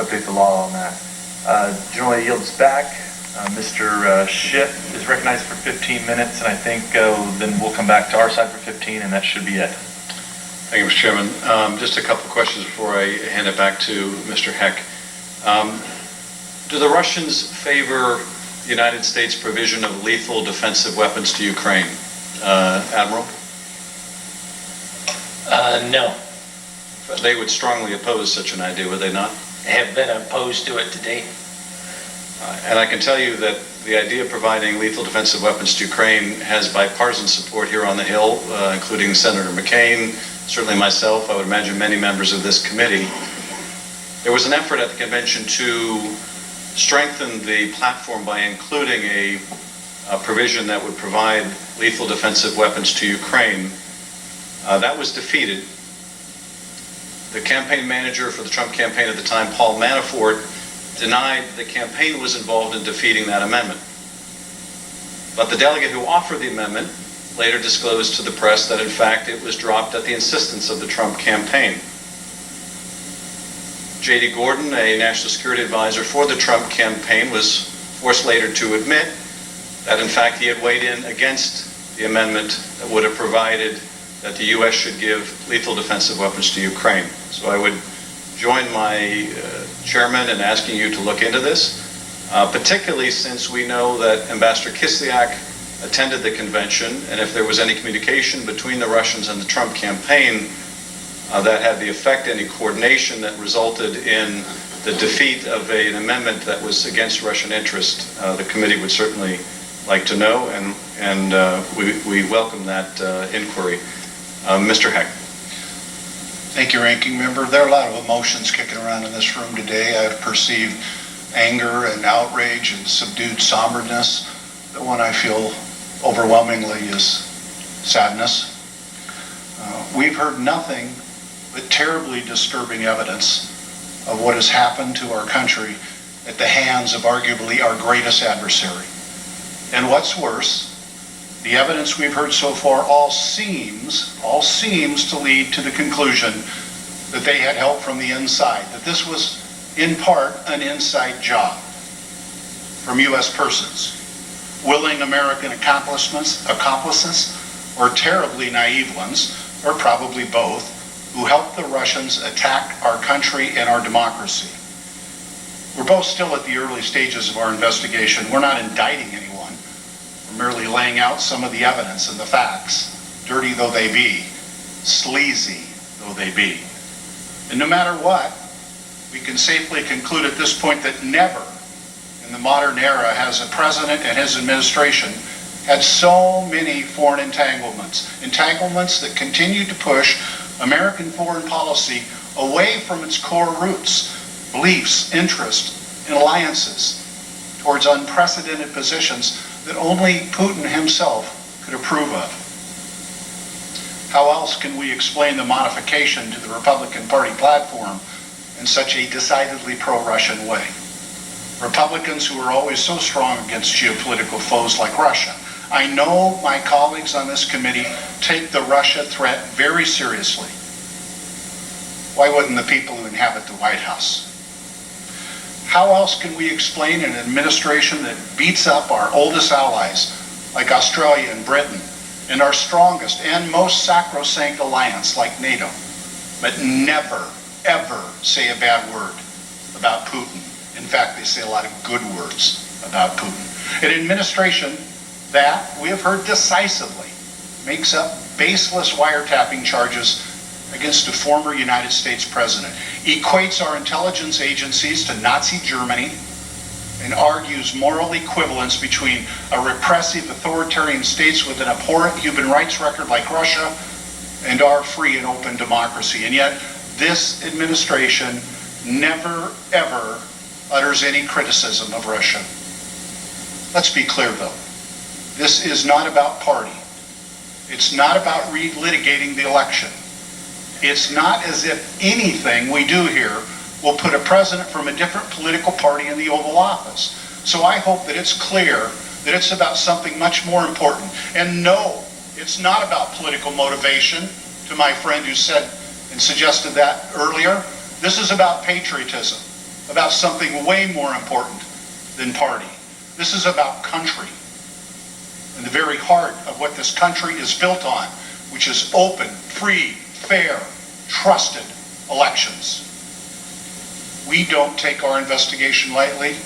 update the law on that. General yields back. Mr. Schiff is recognized for 15 minutes, and I think then we'll come back to our side for 15, and that should be it. Thank you, Mr. Chairman. Just a couple of questions before I hand it back to Mr. Heck. Do the Russians favor the United States provision of lethal defensive weapons to Ukraine? Admiral? No. They would strongly oppose such an idea, would they not? They have been opposed to it to date. And I can tell you that the idea of providing lethal defensive weapons to Ukraine has bipartisan support here on the Hill, including Senator McCain, certainly myself, I would imagine many members of this committee. There was an effort at the convention to strengthen the platform by including a provision that would provide lethal defensive weapons to Ukraine. That was defeated. The campaign manager for the Trump campaign at the time, Paul Manafort, denied the campaign was involved in defeating that amendment. But the delegate who offered the amendment later disclosed to the press that in fact it was dropped at the insistence of the Trump campaign. J.D. Gordon, a national security advisor for the Trump campaign, was forced later to admit that in fact he had weighed in against the amendment that would have provided that the U.S. should give lethal defensive weapons to Ukraine. So I would join my chairman in asking you to look into this, particularly since we know that Ambassador Kislyak attended the convention, and if there was any communication between the Russians and the Trump campaign that had the effect, any coordination that resulted in the defeat of an amendment that was against Russian interest, the committee would certainly like to know, and we welcome that inquiry. Mr. Heck. Thank you, Ranking Member. There are a lot of emotions kicking around in this room today. I've perceived anger and outrage and subdued somberness. The one I feel overwhelmingly is sadness. We've heard nothing but terribly disturbing evidence of what has happened to our country at the hands of arguably our greatest adversary. And what's worse, the evidence we've heard so far all seems to lead to the conclusion that they had help from the inside, that this was in part an inside job from U.S. persons, willing American accomplices, or terribly naive ones, or probably both, who helped the Russians attack our country and our democracy. We're both still at the early stages of our investigation. We're not indicting anyone. We're merely laying out some of the evidence and the facts, dirty though they be, sleazy though they be. And no matter what, we can safely conclude at this point that never in the modern era has a president and his administration had so many foreign entanglements that continue to push American foreign policy away from its core roots, beliefs, interests, and alliances towards unprecedented positions that only Putin himself could approve of. How else can we explain the modification to the Republican Party platform in such a decidedly pro-Russian way? Republicans who are always so strong against geopolitical foes like Russia. I know my colleagues on this committee take the Russia threat very seriously. Why wouldn't the people who inhabit the White House? How else can we explain an administration that beats up our oldest allies, like Australia and Britain, and our strongest and most sacrosanct alliance, like NATO, but never, ever say a bad word about Putin? In fact, they say a lot of good words about Putin. An administration that, we have heard decisively, makes up baseless wiretapping charges against a former United States president, equates our intelligence agencies to Nazi Germany, and argues moral equivalence between a repressive authoritarian states with an abhorrent human rights record like Russia and our free and open democracy. And yet, this administration never, ever utters any criticism of Russia. Let's be clear, though. This is not about party. It's not about relitigating the election. It's not as if anything we do here will put a president from a different political party in the Oval Office. So I hope that it's clear that it's about something much more important. And no, it's not about political motivation, to my friend who said and suggested that earlier. This is about patriotism, about something way more important than party. This is about country and the very heart of what this country is built on, which is open, free, fair, trusted elections. We don't take our investigation lightly,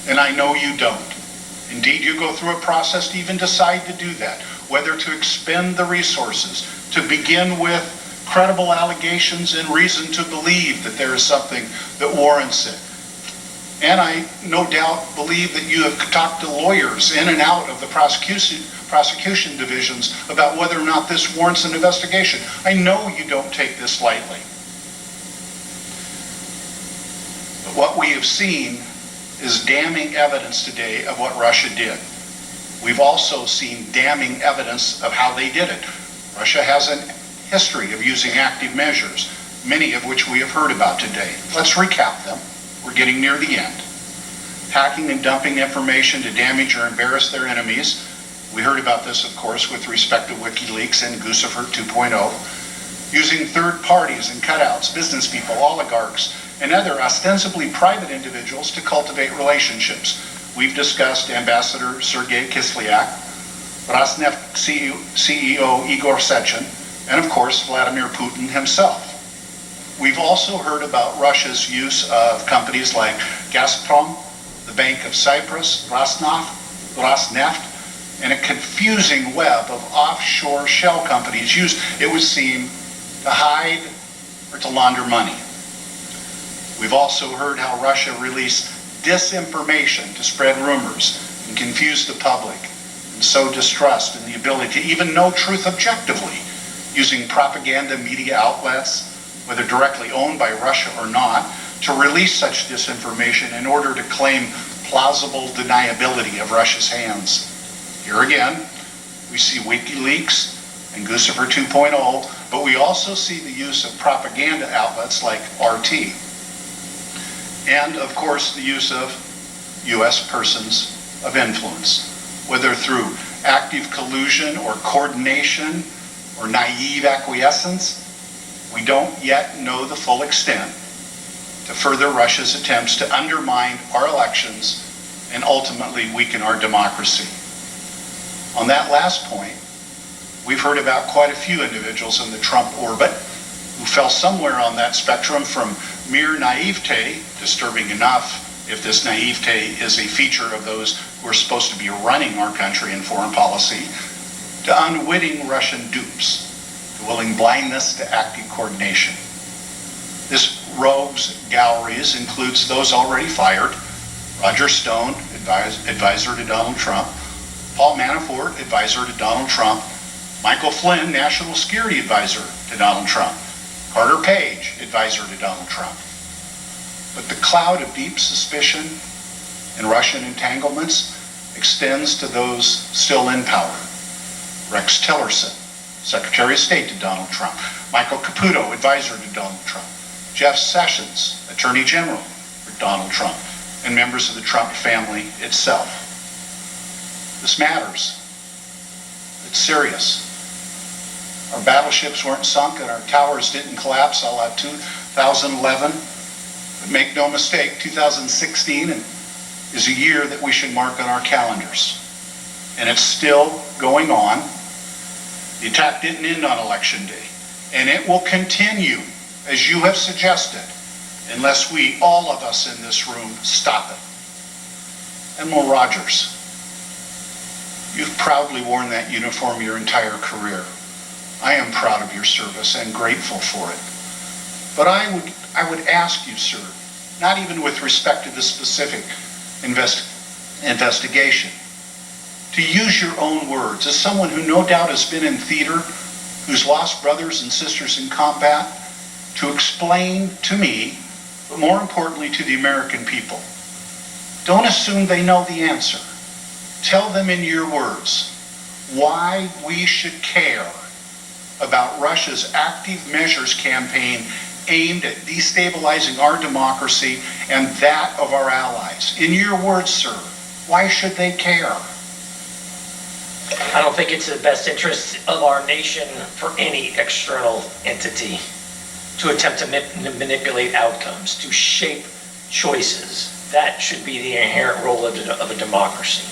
and I know you don't. Indeed, you go through a process to even decide to do that, whether to expend the resources, to begin with credible allegations and reason to believe that there is something that warrants it. And I no doubt believe that you have talked to lawyers in and out of the prosecution divisions about whether or not this warrants an investigation. I know you don't take this lightly. But what we have seen is damning evidence today of what Russia did. We've also seen damning evidence of how they did it. Russia has a history of using active measures, many of which we have heard about today. Let's recap them. We're getting near the end. Hacking and dumping information to damage or embarrass their enemies. We heard about this, of course, with respect to WikiLeaks and Vcr 2.0. Using third parties and cutouts, business people, oligarchs, and other ostensibly private individuals to cultivate relationships. We've discussed Ambassador Sergei Kislyak, Rosneft CEO Igor Sechin, and of course, Vladimir Putin himself. We've also heard about Russia's use of companies like Gazprom, the Bank of Cyprus, Rosneft, and a confusing web of offshore shell companies used, it would seem, to hide or to launder money. We've also heard how Russia released disinformation to spread rumors and confuse the public and sow distrust in the ability to even know truth objectively, using propaganda media outlets, whether directly owned by Russia or not, to release such disinformation in order to claim plausible deniability of Russia's hands. Here again, we see WikiLeaks and Vcr 2.0, but we also see the use of propaganda outlets like RT. And, of course, the use of U.S. persons of influence, whether through active collusion or coordination or naive acquiescence. We don't yet know the full extent to further Russia's attempts to undermine our elections and ultimately weaken our democracy. On that last point, we've heard about quite a few individuals in the Trump orbit who fell somewhere on that spectrum from mere naivete, disturbing enough if this naivete is a feature of those who are supposed to be running our country in foreign policy, to unwitting Russian dupes, to willing blindness to active coordination. This rogues galleries includes those already fired: Roger Stone, advisor to Donald Trump; Paul Manafort, advisor to Donald Trump; Michael Flynn, national security advisor to Donald Trump; Carter Page, advisor to Donald Trump. But the cloud of deep suspicion and Russian entanglements extends to those still in power. Rex Tillerson, Secretary of State to Donald Trump; Michael Caputo, advisor to Donald Trump; Jeff Sessions, Attorney General for Donald Trump, and members of the Trump family itself. This matters. It's serious. Our battleships weren't sunk and our towers didn't collapse a la 2011. But make no mistake, 2016 is a year that we should mark on our calendars. And it's still going on. The attack didn't end on Election Day. And it will continue, as you have suggested, unless we, all of us in this room, stop it. Admiral Rogers, you've proudly worn that uniform your entire career. I am proud of your service and grateful for it. But I would ask you, sir, not even with respect to the specific investigation, to use your own words, as someone who no doubt has been in theater, who's lost brothers and sisters in combat, to explain to me, but more importantly to the American people. Don't assume they know the answer. Tell them in your words why we should care about Russia's active measures campaign aimed at destabilizing our democracy and that of our allies. In your words, sir, why should they care? I don't think it's in the best interest of our nation for any external entity to attempt to manipulate outcomes, to shape choices. That should be the inherent role of a democracy.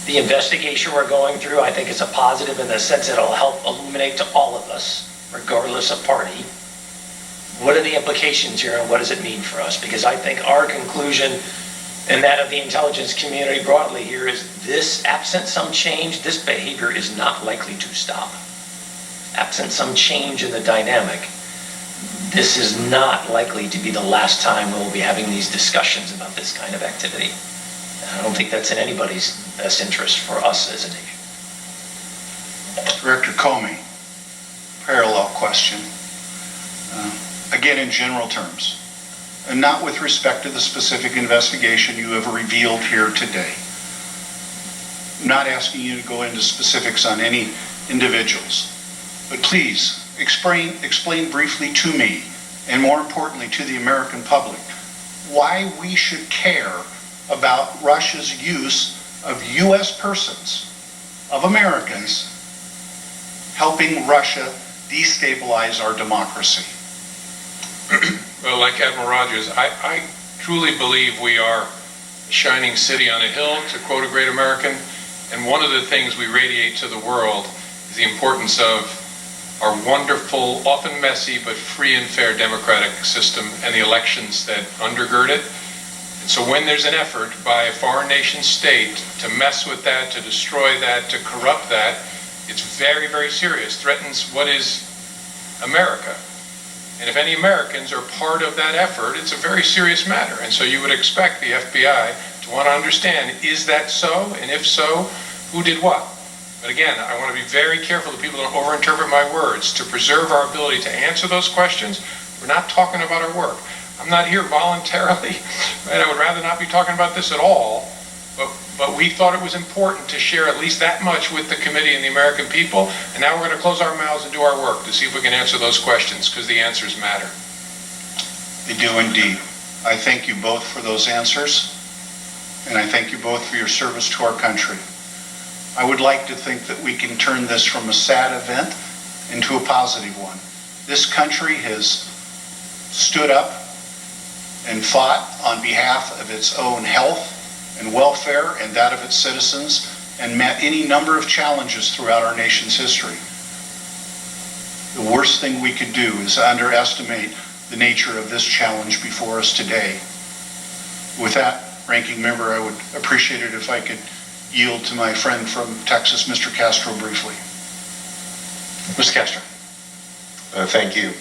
The investigation we're going through, I think, is a positive in the sense that it'll help illuminate to all of us, regardless of party, what are the implications here and what does it mean for us? Because I think our conclusion and that of the intelligence community broadly here is this, absent some change, this behavior is not likely to stop. Absent some change in the dynamic, this is not likely to be the last time we'll be having these discussions about this kind of activity. And I don't think that's in anybody's best interest for us as a nation. Director Comey, parallel question. Again, in general terms, and not with respect to the specific investigation you have revealed here today. I'm not asking you to go into specifics on any individuals, but please explain briefly to me, and more importantly to the American public, why we should care about Russia's use of U.S. persons, of Americans, helping Russia destabilize our democracy. Well, like Admiral Rogers, I truly believe we are a shining city on a hill, to quote a great American, and one of the things we radiate to the world is the importance of our wonderful, often messy, but free and fair democratic system and the elections that undergird it. And so when there's an effort by a foreign nation state to mess with that, to destroy that, to corrupt that, it's very, very serious, threatens what is America. And if any Americans are part of that effort, it's a very serious matter. And so you would expect the FBI to want to understand, is that so? And if so, who did what? But again, I want to be very careful that people don't overinterpret my words. To preserve our ability to answer those questions, we're not talking about our work. I'm not here voluntarily, right? I would rather not be talking about this at all. But we thought it was important to share at least that much with the committee and the American people, and now we're going to close our mouths and do our work to see if we can answer those questions, because the answers matter. They do indeed. I thank you both for those answers, and I thank you both for your service to our country. I would like to think that we can turn this from a sad event into a positive one. This country has stood up and fought on behalf of its own health and welfare and that of its citizens, and met any number of challenges throughout our nation's history. The worst thing we could do is underestimate the nature of this challenge before us today. With that, Ranking Member, I would appreciate it if I could yield to my friend from Texas, Mr. Castro, briefly. Mr. Castro. Thank you.